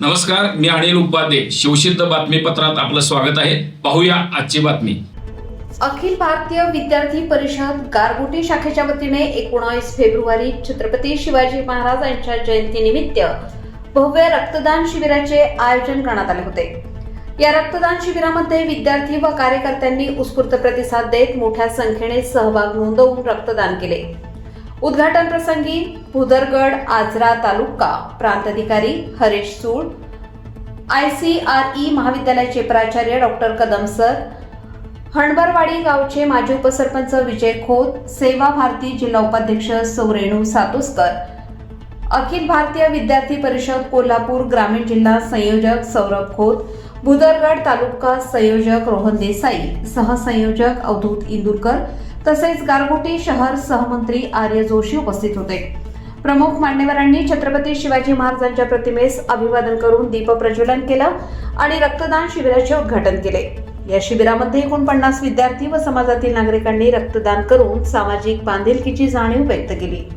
नमस्कार, मी अनिल उपाध्ये. शिवसिद्ध बातमीपत्रात आपलं स्वागत आहे. पाहूया आजची बातमी. अखिल भारतीय विद्यार्थी परिषद गारगोटी शाखेच्या वतीने 19 फेब्रुवारी छत्रपती शिवाजी महाराज यांच्या जयंतीनिमित्त भव्य रक्तदान शिबिराचे आयोजन करण्यात आले होते. या रक्तदान शिबिरामध्ये विद्यार्थी व कार्यकर्त्यांनी उत्स्फूर्त प्रतिसाद देत मोठ्या संख्येने सहभाग नोंदवून रक्तदान केले. उद्घाटन प्रसंगी भुदरगड आजरा तालुका प्रांताधिकारी हरीश सूळ, ICRE महाविद्यालयाचे प्राचार्य डॉक्टर कदम सर, हणबरवाडी गावचे माजी उपसरपंच विजय खोत, सेवा भारती जिल्हा उपाध्यक्ष सौ रेणू सातोस्कर, अखिल भारतीय विद्यार्थी परिषद कोल्हापूर ग्रामीण जिल्हा संयोजक सौरभ खोत, भुदरगड तालुका संयोजक रोहन देसाई, सहसंयोजक अवधूत इंदुरकर तसेच गारगोटी शहर सहमंत्री आर्य जोशी उपस्थित होते. प्रमुख मान्यवरांनी छत्रपती शिवाजी महाराजांच्या प्रतिमेस अभिवादन करून दीप प्रज्वलन केलं आणि रक्तदान शिबिराचे उद्घाटन केले. या शिबिरामध्ये 49 विद्यार्थी व समाजातील नागरिकांनी रक्तदान करून सामाजिक बांधिलकीची जाणीव व्यक्त केली.